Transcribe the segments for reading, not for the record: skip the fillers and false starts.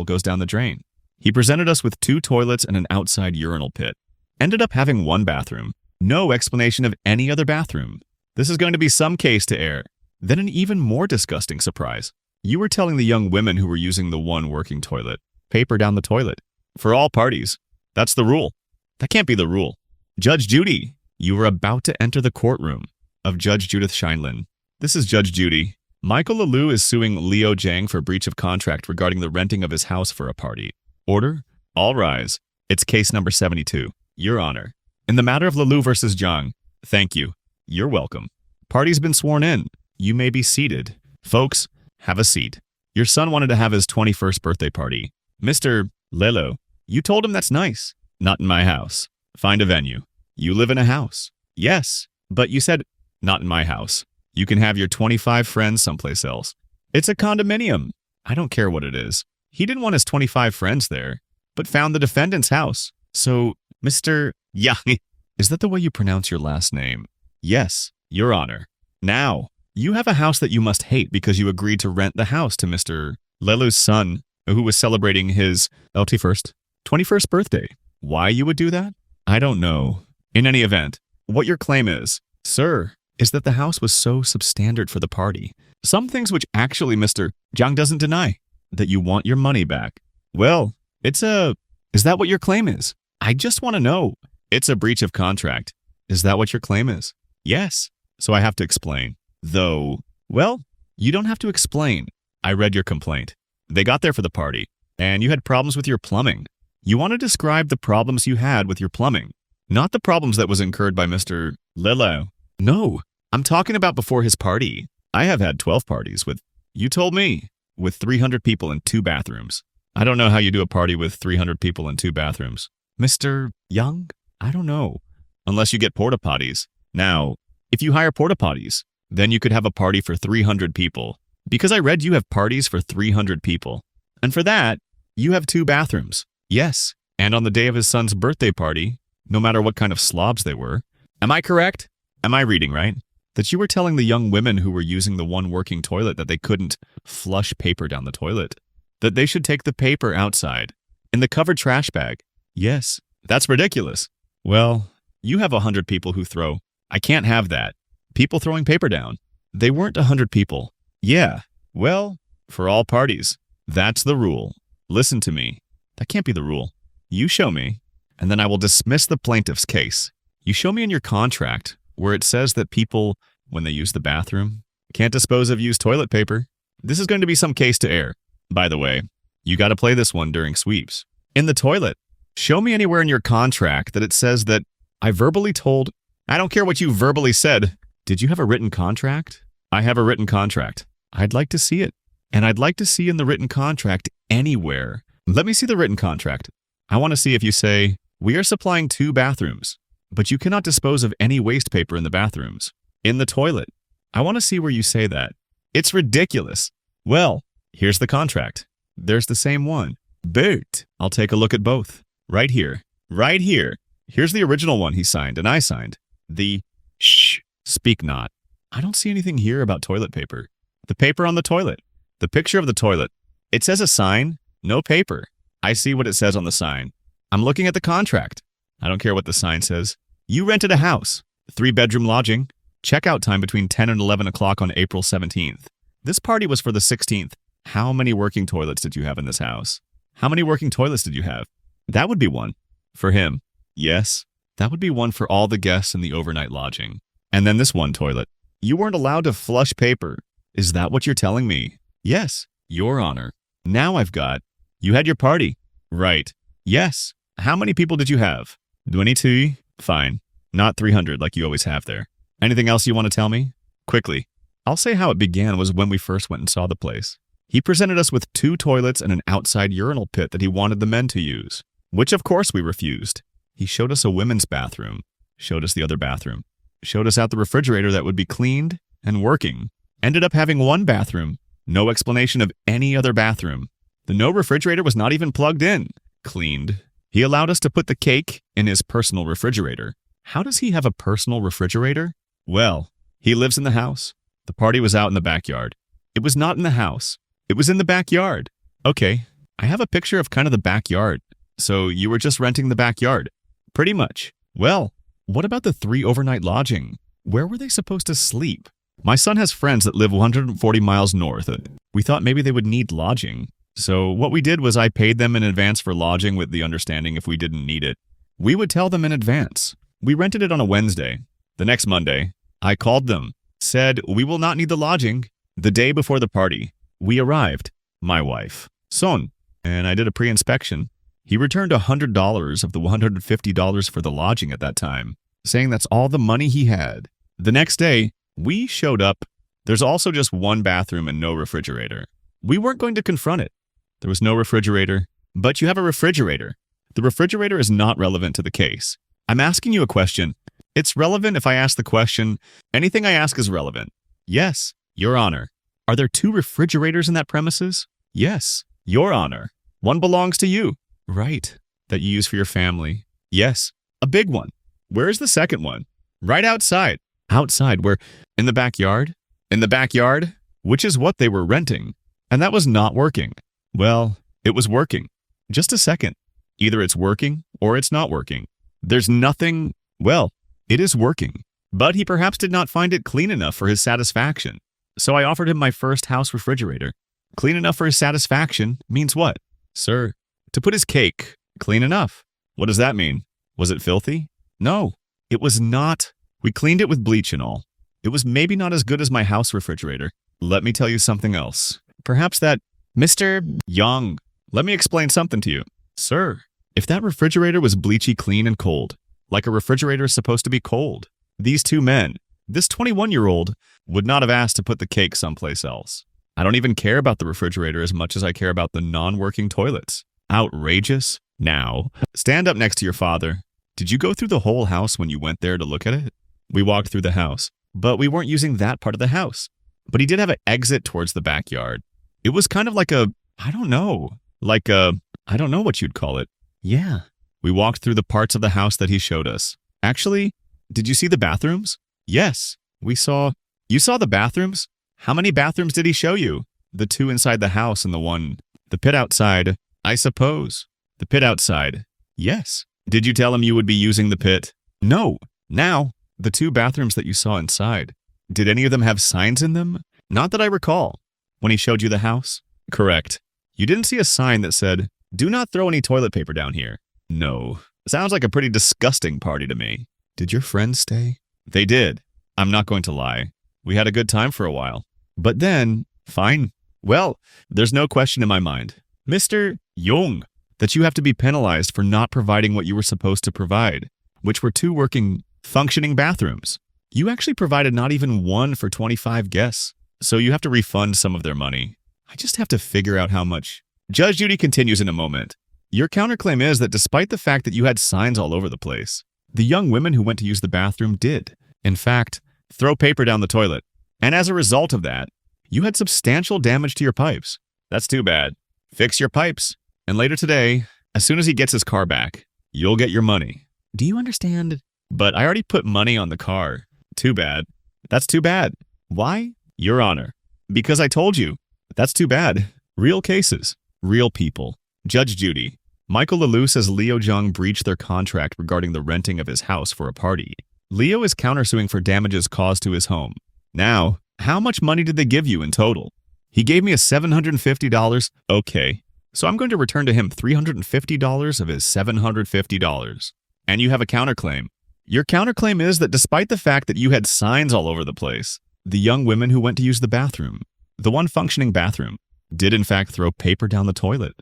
goes down the drain. He presented us with 2 toilets and an outside urinal pit. Ended up having 1 bathroom. No explanation of any other bathroom. This is going to be some case to air. Then an even more disgusting surprise. You were telling the young women who were using the one working toilet, paper down the toilet. For all parties. That's the rule. That can't be the rule. Judge Judy, you were about to enter the courtroom of Judge Judith Scheinlin. This is Judge Judy. Michael Lalou is suing Leo Zhang for breach of contract regarding the renting of his house for a party. Order? All rise. It's case number 72. Your Honor. In the matter of Lalou versus Zhang, thank you. You're welcome. Party's been sworn in. You may be seated. Folks, have a seat. Your son wanted to have his 21st birthday party. Mr. Lelo, you told him that's nice. Not in my house. Find a venue. You live in a house. Yes, but you said, not in my house. You can have your 25 friends someplace else. It's a condominium. I don't care what it is. He didn't want his 25 friends there, but found the defendant's house. So, Mr. Yang, is that the way you pronounce your last name? Yes, Your Honor. Now, you have a house that you must hate because you agreed to rent the house to Mr. Lelou's son, who was celebrating his 21st birthday. Why you would do that? I don't know. In any event, what your claim is, sir, is that the house was so substandard for the party. Some things which actually Mr. Zhang doesn't deny, that you want your money back. Well, is that what your claim is? I just want to know. It's a breach of contract. Is that what your claim is? Yes. So I have to explain. Though, well, you don't have to explain. I read your complaint. They got there for the party, and you had problems with your plumbing. You want to describe the problems you had with your plumbing, not the problems that was incurred by Mr. Lelo. No, I'm talking about before his party. I have had 12 parties with, you told me, with 300 people in 2 bathrooms. I don't know how you do a party with 300 people in 2 bathrooms. Mr. Young? I don't know. Unless you get porta potties. Now, if you hire porta potties, then you could have a party for 300 people. Because I read you have parties for 300 people. And for that, you have 2 bathrooms. Yes, and on the day of his son's birthday party, no matter what kind of slobs they were. Am I correct? Am I reading right? That you were telling the young women who were using the one working toilet that they couldn't flush paper down the toilet. That they should take the paper outside, in the covered trash bag. Yes, that's ridiculous. Well, you have 100 people who throw. I can't have that. People throwing paper down. They weren't 100 people. Yeah, well, for all parties. That's the rule. Listen to me. That can't be the rule. You show me, and then I will dismiss the plaintiff's case. You show me in your contract where it says that people, when they use the bathroom, can't dispose of used toilet paper. This is going to be some case to air. By the way, you got to play this one during sweeps. In the toilet, show me anywhere in your contract that it says that I verbally told, I don't care what you verbally said. Did you have a written contract? I have a written contract. I'd like to see it. And I'd like to see in the written contract anywhere. Let me see the written contract. I want to see if you say, we are supplying 2 bathrooms, but you cannot dispose of any waste paper in the bathrooms. In the toilet. I want to see where you say that. It's ridiculous. Well, here's the contract. There's the same one. But I'll take a look at both. Right here. Right here. Here's the original one he signed and I signed. The shh, speak not. I don't see anything here about toilet paper. The paper on the toilet. The picture of the toilet. It says a sign, no paper. I see what it says on the sign. I'm looking at the contract. I don't care what the sign says. You rented a house. 3-bedroom lodging. Checkout time between 10 and 11 o'clock on April 17th. This party was for the 16th. How many working toilets did you have in this house? How many working toilets did you have? That would be one. For him. Yes. That would be one for all the guests in the overnight lodging. And then this one toilet. You weren't allowed to flush paper. Is that what you're telling me? Yes, Your Honor. Now I've got. You had your party. Right. Yes. How many people did you have? 22? Fine. Not 300 like you always have there. Anything else you want to tell me? Quickly. I'll say how it began was when we first went and saw the place. He presented us with 2 toilets and an outside urinal pit that he wanted the men to use, which of course we refused. He showed us a women's bathroom, showed us the other bathroom, showed us out the refrigerator that would be cleaned and working, ended up having 1 bathroom, no explanation of any other bathroom. The no refrigerator was not even plugged in, cleaned. He allowed us to put the cake in his personal refrigerator. How does he have a personal refrigerator? Well, he lives in the house. The party was out in the backyard. It was not in the house. It was in the backyard. Okay, I have a picture of kind of the backyard. So you were just renting the backyard? Pretty much. Well, what about the 3 overnight lodging? Where were they supposed to sleep? My son has friends that live 140 miles north. We thought maybe they would need lodging. So what we did was I paid them in advance for lodging with the understanding if we didn't need it, we would tell them in advance. We rented it on a Wednesday. The next Monday, I called them, said we will not need the lodging. The day before the party, we arrived, my wife, son, and I did a pre-inspection. He returned $100 of the $150 for the lodging at that time, saying that's all the money he had. The next day, we showed up. There's also just one bathroom and no refrigerator. We weren't going to confront it. There was no refrigerator, but you have a refrigerator. The refrigerator is not relevant to the case. I'm asking you a question. It's relevant if I ask the question. Anything I ask is relevant. Yes, Your Honor. Are there 2 refrigerators in that premises? Yes, Your Honor. One belongs to you. Right. That you use for your family. Yes, a big one. Where is the second one? Right outside. Outside, where? In the backyard? In the backyard? Which is what they were renting. And that was not working. Well, it was working. Just a second. Either it's working or it's not working. There's nothing. Well, it is working. But he perhaps did not find it clean enough for his satisfaction. So I offered him my first house refrigerator. Clean enough for his satisfaction means what? Sir, to put his cake, clean enough. What does that mean? Was it filthy? No, it was not. We cleaned it with bleach and all. It was maybe not as good as my house refrigerator. Let me tell you something else. Perhaps that, Mr. Young, let me explain something to you. Sir, if that refrigerator was bleachy clean and cold, like a refrigerator is supposed to be cold, these 2 men, this 21-year-old, would not have asked to put the cake someplace else. I don't even care about the refrigerator as much as I care about the non-working toilets. Outrageous. Now, stand up next to your father. Did you go through the whole house when you went there to look at it? We walked through the house, but we weren't using that part of the house. But he did have an exit towards the backyard. It was kind of like a, I don't know what you'd call it. Yeah. We walked through the parts of the house that he showed us. Actually, did you see the bathrooms? Yes. You saw the bathrooms? How many bathrooms did he show you? The 2 inside the house and the pit outside, I suppose. The pit outside. Yes. Did you tell him you would be using the pit? No. Now, the 2 bathrooms that you saw inside. Did any of them have signs in them? Not that I recall. When he showed you the house? Correct. You didn't see a sign that said, "Do not throw any toilet paper down here." No. Sounds like a pretty disgusting party to me. Did your friends stay? They did. I'm not going to lie. We had a good time for a while. But then, fine. Well, there's no question in my mind, Mr. Young, that you have to be penalized for not providing what you were supposed to provide, which were 2 working, functioning bathrooms. You actually provided not even 1 for 25 guests, so you have to refund some of their money. I just have to figure out how much. Judge Judy continues in a moment. Your counterclaim is that despite the fact that you had signs all over the place, the young women who went to use the bathroom did, in fact, throw paper down the toilet. And as a result of that, you had substantial damage to your pipes. That's too bad. Fix your pipes. And later today, as soon as he gets his car back, you'll get your money. Do you understand? But I already put money on the car. Too bad. That's too bad. Why? Your Honor. Because I told you. That's too bad. Real cases. Real people. Judge Judy. Michael Lalou says Leo Jung breached their contract regarding the renting of his house for a party. Leo is countersuing for damages caused to his home. Now, how much money did they give you in total? He gave me a $750. Okay. So I'm going to return to him $350 of his $750. And you have a counterclaim. Your counterclaim is that despite the fact that you had signs all over the place, the young women who went to use the bathroom, the one functioning bathroom, did in fact throw paper down the toilet.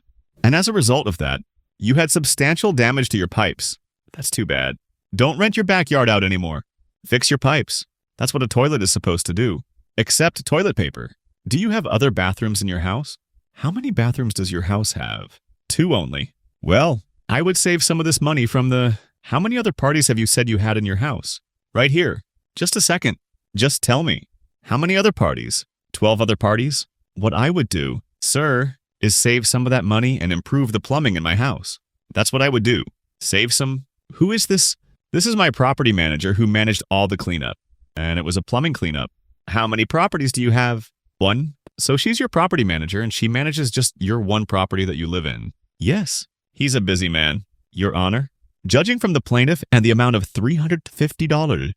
And as a result of that, you had substantial damage to your pipes. That's too bad. Don't rent your backyard out anymore. Fix your pipes. That's what a toilet is supposed to do. Accept toilet paper. Do you have other bathrooms in your house? How many bathrooms does your house have? 2 only. Well, I would save some of this money from the... How many other parties have you said you had in your house? Right here. Just a second. Just tell me. How many other parties? 12 other parties? What I would do, sir, is save some of that money and improve the plumbing in my house. That's what I would do. Save some... Who is this? This is my property manager who managed all the cleanup. And it was a plumbing cleanup. How many properties do you have? 1. So she's your property manager and she manages just your one property that you live in. Yes. He's a busy man, Your Honor. Judging from the plaintiff and the amount of $350,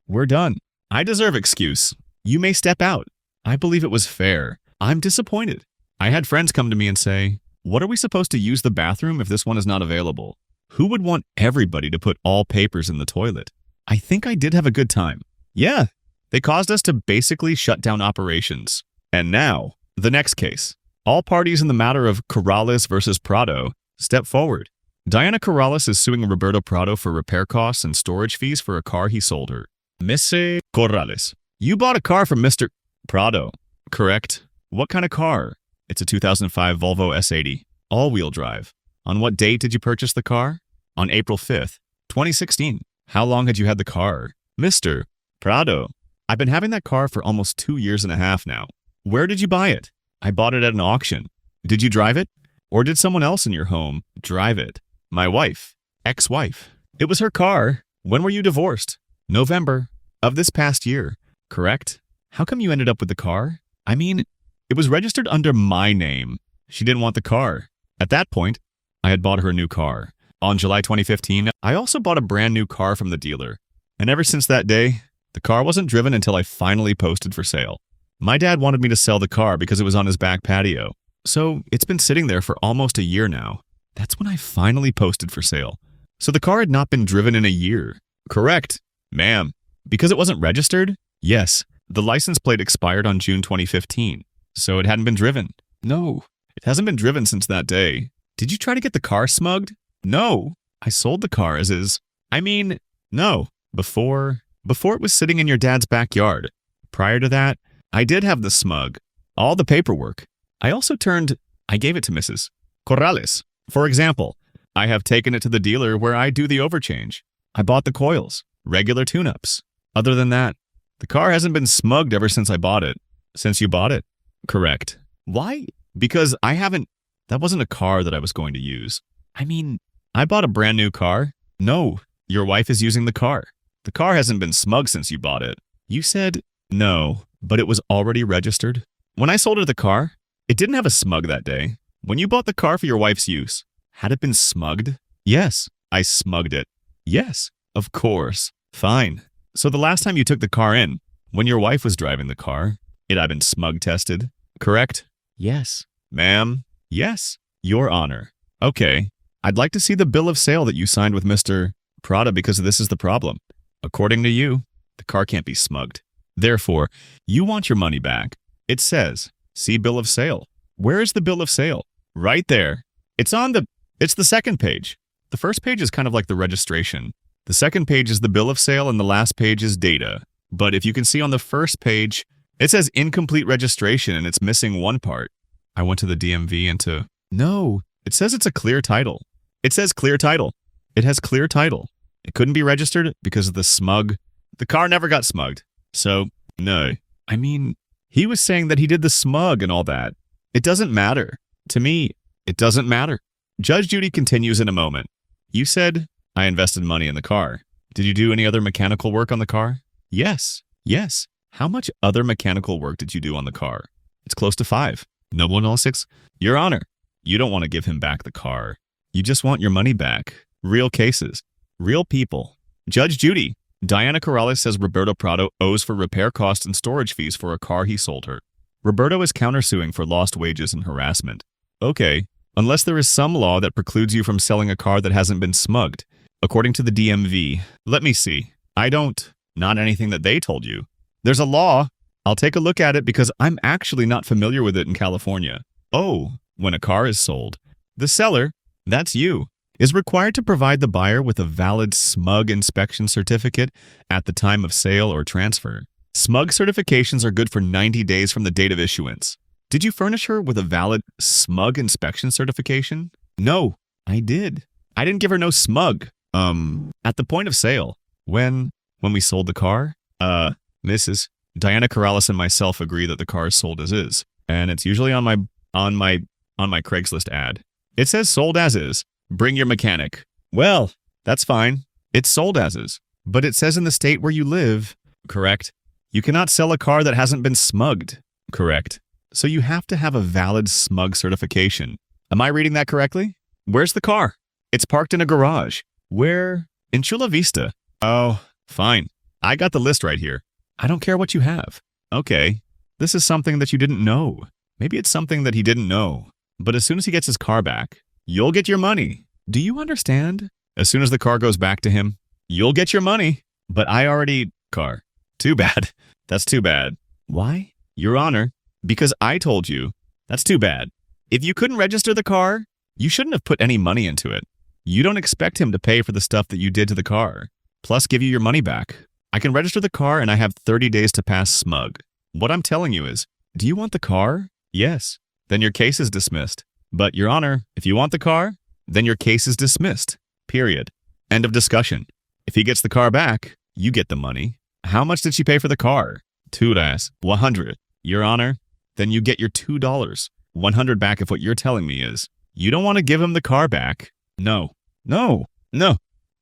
we're done. I deserve excuse. You may step out. I believe it was fair. I'm disappointed. I had friends come to me and say, what are we supposed to use the bathroom if this one is not available? Who would want everybody to put all papers in the toilet? I think I did have a good time. Yeah, they caused us to basically shut down operations. And now, the next case. All parties in the matter of Corrales versus Prado step forward. Diana Corrales is suing Roberto Prado for repair costs and storage fees for a car he sold her. Mrs. Corrales, you bought a car from Mr. Prado, correct? What kind of car? It's a 2005 Volvo S80, all-wheel drive. On what date did you purchase the car? On April 5th, 2016. How long had you had the car? Mr. Prado, I've been having that car for almost 2 years and a half now. Where did you buy it? I bought it at an auction. Did you drive it? Or did someone else in your home drive it? My wife. Ex-wife. It was her car. When were you divorced? November of this past year. Correct? How come you ended up with the car? I mean, it was registered under my name. She didn't want the car. At that point, I had bought her a new car. On July 2015, I also bought a brand new car from the dealer. And ever since that day, the car wasn't driven until I finally posted for sale. My dad wanted me to sell the car because it was on his back patio. So it's been sitting there for almost a year now. That's when I finally posted for sale. So the car had not been driven in a year. Correct, ma'am. Because it wasn't registered? Yes. The license plate expired on June 2015. So it hadn't been driven. No, it hasn't been driven since that day. Did you try to get the car smugged? No. I sold the car as is. I mean, no. Before it was sitting in your dad's backyard. Prior to that, I did have the smug. All the paperwork. I gave it to Mrs. Corrales. For example, I have taken it to the dealer where I do the overchange. I bought the coils, regular tune-ups. Other than that, the car hasn't been smugged ever since I bought it. Since you bought it? Correct. Why? Because that wasn't a car that I was going to use. I mean, I bought a brand new car. No, your wife is using the car. The car hasn't been smugged since you bought it. You said no, but it was already registered. When I sold her the car, it didn't have a smug that day. When you bought the car for your wife's use, had it been smugged? Yes, I smugged it. Yes, of course. Fine. So the last time you took the car in, when your wife was driving the car, it had been smug tested, correct? Yes. Ma'am? Yes. Your Honor. Okay. I'd like to see the bill of sale that you signed with Mr. Prada because this is the problem. According to you, the car can't be smugged. Therefore, you want your money back. It says, see bill of sale. Where is the bill of sale? Right there. It's the second page. The first page is kind of like the registration. The second page is the bill of sale and the last page is data. But if you can see on the first page, it says incomplete registration and it's missing one part. I went to the DMV and no, it says it's a clear title. It says clear title. It has clear title. It couldn't be registered because of the smug. The car never got smugged. So, no. I mean, he was saying that he did the smug and all that. It doesn't matter. To me, it doesn't matter. Judge Judy continues in a moment. You said, I invested money in the car. Did you do any other mechanical work on the car? Yes. Yes. How much other mechanical work did you do on the car? It's close to 5. No 106. Your Honor, you don't want to give him back the car. You just want your money back. Real cases. Real people. Judge Judy, Diana Corrales says Roberto Prado owes for repair costs and storage fees for a car he sold her. Roberto is countersuing for lost wages and harassment. Okay, unless there is some law that precludes you from selling a car that hasn't been smugged. According to the DMV, let me see. Not anything that they told you. There's a law. I'll take a look at it because I'm actually not familiar with it in California. Oh, when a car is sold, the seller, that's you, is required to provide the buyer with a valid smug inspection certificate at the time of sale or transfer. Smug certifications are good for 90 days from the date of issuance. Did you furnish her with a valid smug inspection certification? No, I did. I didn't give her no smug. At the point of sale. When we sold the car? Mrs. Diana Corrales and myself agree that the car is sold as is. And it's usually on my Craigslist ad. It says sold as is. Bring your mechanic. Well, that's fine. It's sold as is. But it says in the state where you live. Correct. You cannot sell a car that hasn't been smugged. Correct. So you have to have a valid smog certification. Am I reading that correctly? Where's the car? It's parked in a garage. Where? In Chula Vista. Oh, fine. I got the list right here. I don't care what you have. Okay. This is something that you didn't know. Maybe it's something that he didn't know. But as soon as he gets his car back, you'll get your money. Do you understand? As soon as the car goes back to him, you'll get your money. But I already... Car. Too bad. That's too bad. Why? Your Honor, because I told you. That's too bad. If you couldn't register the car, you shouldn't have put any money into it. You don't expect him to pay for the stuff that you did to the car, plus give you your money back. I can register the car and I have 30 days to pass smug. What I'm telling you is, do you want the car? Yes. Then your case is dismissed. But, Your Honor, if you want the car, then your case is dismissed. Period. End of discussion. If he gets the car back, you get the money. How much did she pay for the car? $2. 100. Your Honor, then you get your $2. 100 back if what you're telling me is, you don't want to give him the car back. No.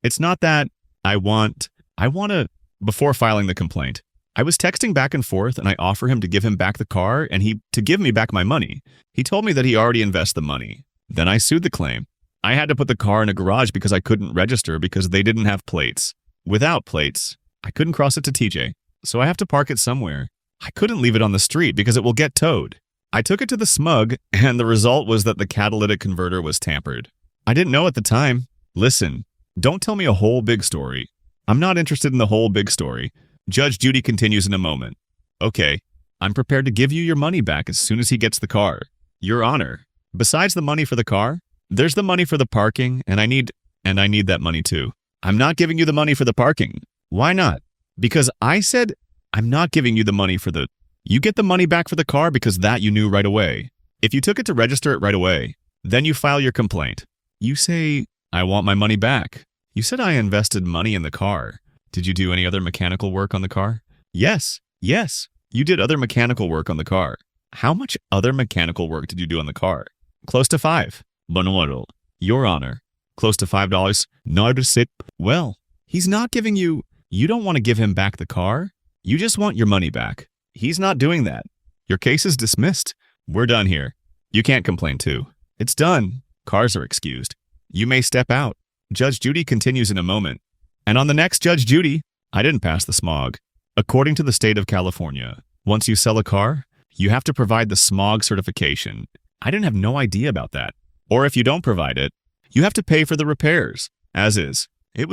It's not that I want to, before filing the complaint, I was texting back and forth and I offer him to give him back the car and to give me back my money. He told me that he already invested the money. Then I sued the claim. I had to put the car in a garage because I couldn't register because they didn't have plates. Without plates, I couldn't cross it to TJ, so I have to park it somewhere. I couldn't leave it on the street because it will get towed. I took it to the smug and the result was that the catalytic converter was tampered. I didn't know at the time. Listen, don't tell me a whole big story. I'm not interested in the whole big story. Judge Judy continues in a moment. Okay, I'm prepared to give you your money back as soon as he gets the car. Your Honor, besides the money for the car, there's the money for the parking, and I need that money too. I'm not giving you the money for the parking. Why not? Because I said I'm not giving you the money for the... You get the money back for the car because that you knew right away. If you took it to register it right away, then you file your complaint. You say, I want my money back. You said I invested money in the car. Did you do any other mechanical work on the car? Yes. You did other mechanical work on the car. How much other mechanical work did you do on the car? Close to $5. Bonoro. Your Honor. Close to $5. Nardusit. Well, he's not giving you... You don't want to give him back the car. You just want your money back. He's not doing that. Your case is dismissed. We're done here. You can't complain too. It's done. Cars are excused. You may step out. Judge Judy continues in a moment. And on the next Judge Judy, I didn't pass the smog. According to the state of California, once you sell a car, you have to provide the smog certification. I didn't have no idea about that. Or if you don't provide it, you have to pay for the repairs, as is. It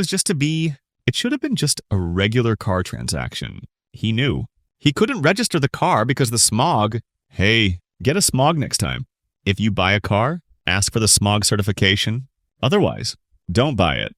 should have been just a regular car transaction. He knew. He couldn't register the car because the smog. Hey, get a smog next time. If you buy a car, ask for the smog certification. Otherwise, don't buy it.